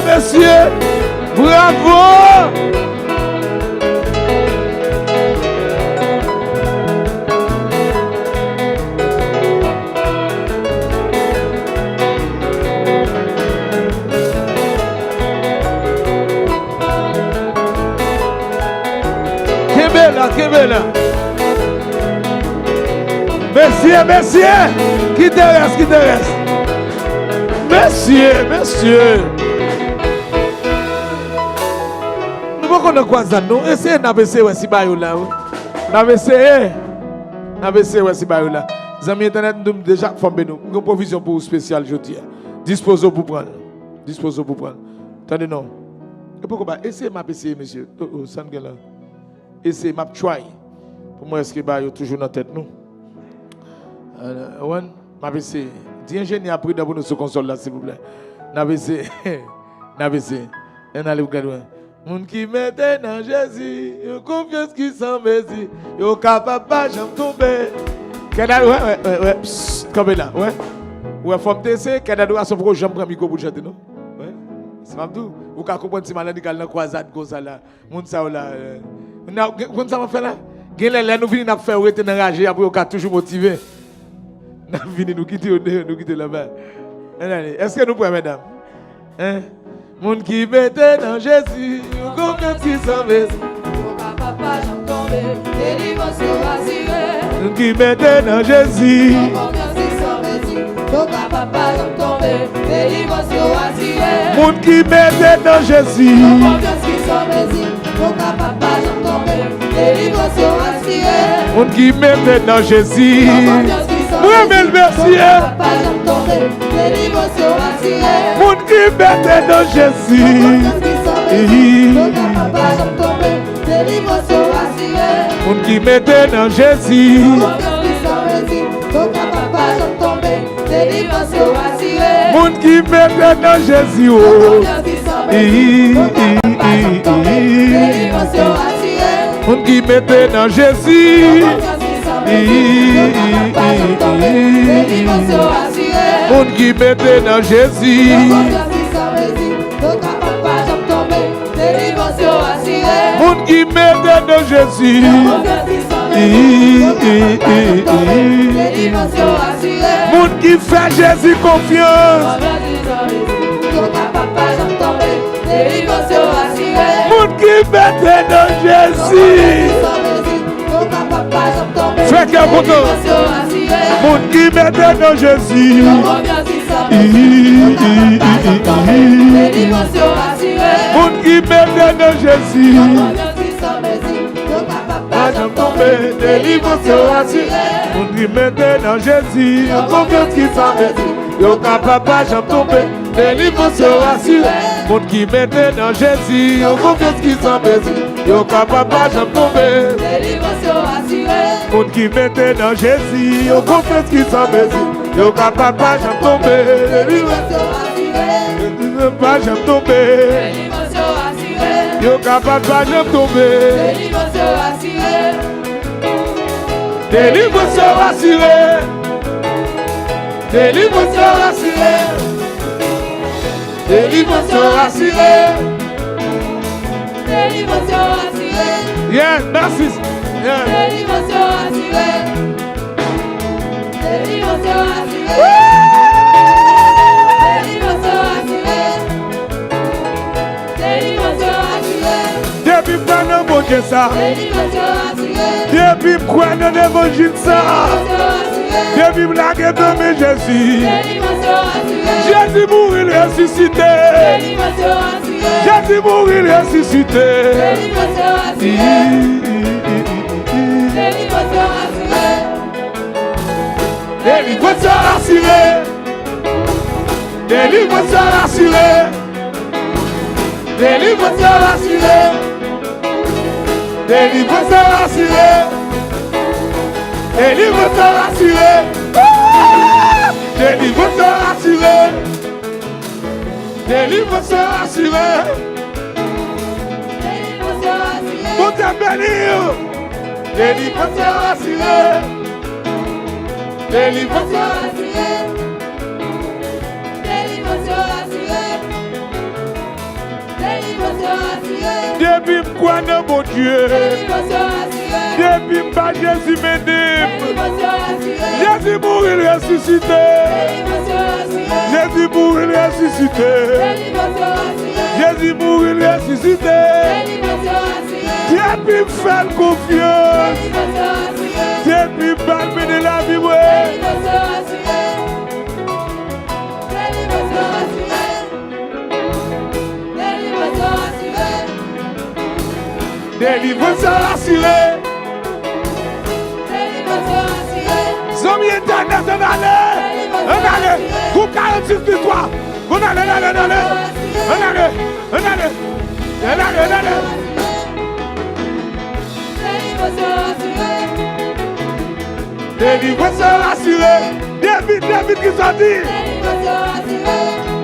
messieurs. Bravo. Kebela. Messieurs. Qui te reste? Messieurs. Nous ne connaissons pas ça, nous. Essayez d'abbaisser si baillou là. N'abbaisser si baillou là. Les amis internet, nous déjà formé nous. Nous avons provision pour spécial aujourd'hui. Disposons pour prendre. Attendez non. Et pourquoi pas essayez m'abbaisser, monsieur. Sangela. Essayez m'a try. Pour moi, est-ce que baillou toujours dans tête nous? M'abbaisser. Dis ingénieur après d'abord nous se console là, s'il vous plaît. N'abbaisser. On allez vous garder. Moun qui mette dans Jésus, yo confiance qui s'en Messi, yo capable pas jamais tomber. Ouais. Comme là, ouais. Ouais, faut me tester, Canada a son projet jamais prendre micro pour chanter non. Ouais. C'est pas tout. Vous pouvez comprendre si maladie dans la croisade comme ça là. Moun ça là. Comment ça va faire là? Là nous venons faire rester dans rage après on est toujours motivé. Nous venons nous quitter là-bas. Est-ce que nous pouvons mesdames? Hein? Moun qui mette dans Jésus, confiance qui s'en Messi. Papa, j'en tombe, délivrance rassurée. Moun qui mette dans Jésus, confiance qui s'en Messi. Papa, j'en tombe, délivrance rassurée. moun qui mette dans Jésus, Confiance qui s'en Messi. Papa, j'en tombe, délivrance rassurée. moun qui mette dans Jésus. Bravo, merci. Papa, j'en tombe, délivrance rassurée. Moun qui mette dans Jésus. Papa, j'en tombe, délivrance rassurée. Moun qui mette dans Jésus. Moun qui mette dans Jésus. Moun qui mette dans Jésus. Moun qui mette dans Jésus. Moun qui mette dans Jésus. Moun qui fait Jésus confiance. Moun qui mette dans Jésus. Fais qu'un photo. Moun qui mette dans Jésus. Moun qui mette dans Jésus. Pas jamais tomber, délivrance rassurée. Moun qui mette dans Jésus. Confiance qui s'en Messi. Yo capable pas jamais tomber, délivrance rassurée. Moun qui mette dans Jésus. Confiance qui s'en Messi. Yo capable pas jamais tomber, délivrance rassurée. moun qui mette dans Jésus, yo confiance qui s'en Messi, yo capable pas jamais tomber, pas jamais tomber, yo capable pas jamais tomber, délivrance rassurée, délivrance rassurée, délivrance rassurée, délivrance rassurée. yes, merci. Délivrance rassurée. Délivrance rassurée. Délivrance rassurée. Délivrance rassurée. Depuis pendant mon Dieu ça, Délivrance rassurée. depuis quoi dans l'évangile ça, depuis blague de Jésus, Délivrance rassurée. Jésus mourit ressuscité, Délivrance rassurée. Jésus mourit ressuscité. Délivrance rassurée. Délivrance rassurée. Délivrance rassurée. Délivrance rassurée. Délivrance rassurée. Délivrance rassurée. Délivrance rassurée. Délivrance rassurée. Délivrance rassurée. Délivrance rassurée. Pour te bénir. Délivrance rassurée. Délivrance rassurée. Délivrance rassurée. dans mon Dieu. Depuis pas Jésus m'aide. Jésus mourir ressuscité. Jésus mourir ressuscité. Jésus mourir ressuscité. Depuis me faire confiance. Depuis pas mener la vie. Délivrance assurée. Zombie international. On allait. Groupe 46 victoires. On allait. Délivrance assurée. David qui s'en dit.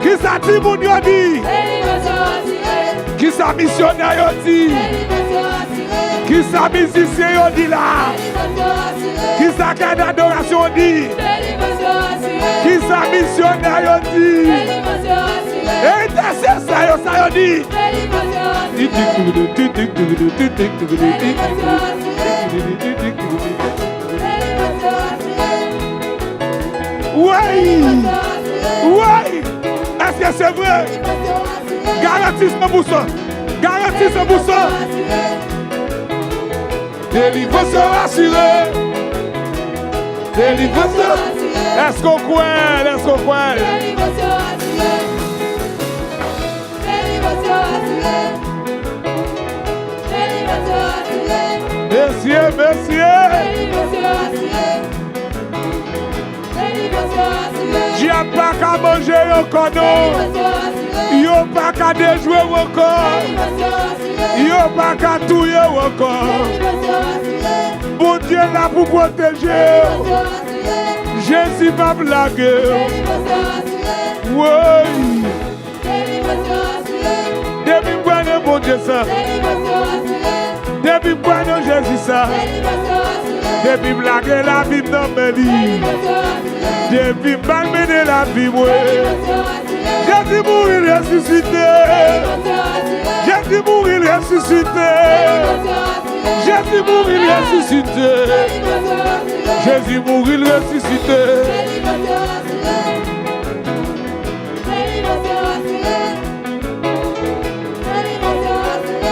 Qui s'en dit, mon Dieu dit. Qui s'en missionnaire dit. Qui s'en musicien dit là. Qui s'en cas d'adoration dit. Qui s'en missionnaire dit. Et c'est ça dit. Oui. Est-ce que c'est vrai? Garantis 100%. Garantis 100%. Délivrance assurée. Délivrance. Est-ce qu'on croit? Est-ce qu'on croit? Messieurs. J'ai pas qu'à manger encore non. Yo pas qu'à déjouer encore. Yo pas qu'à touiller encore. Bon Dieu là pour protéger. Jésus va blaguer. Oui. Depuis bon bon Dieu ça. Depuis bon Jésus ça. Depuis blaguer la vie dans mes lits. Depuis malmener la vie, oui. Jésus mourir ressuscité. Jésus mourir ressuscité. Jésus mourir ressuscité. Jésus mourir ressuscité.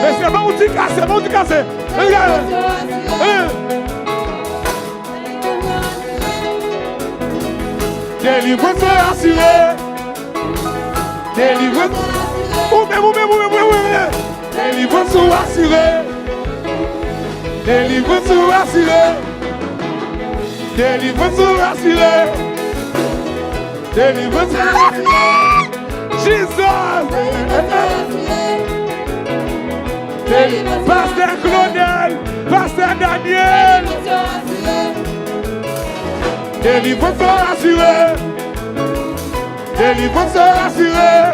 Mais c'est bon, on dit cassé. Regarde. Délivrance assurée. Délivrance. Délivrance assurée. Délivrance assurée. Délivrance assurée. Délivrance assurée. Jesus. Pasteur Claudel. Pasteur Daniel. Délivrance assurée. Délivrance assurée.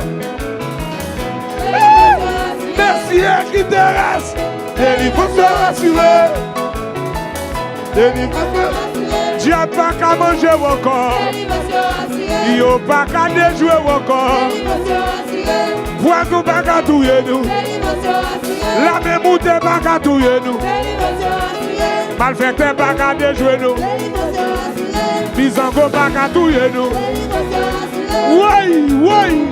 Merci qui te reste. Délivrance assurée. Délivrance assurée. Dieu pas qu'à manger encore. Il n'y a pas qu'à déjouer encore. Poisson pas qu'à touiller nous. La même moutée pas qu'à touiller nous. Malfaiteur pas qu'à déjouer nous. Bizango pas qu'à touiller nous. Oui.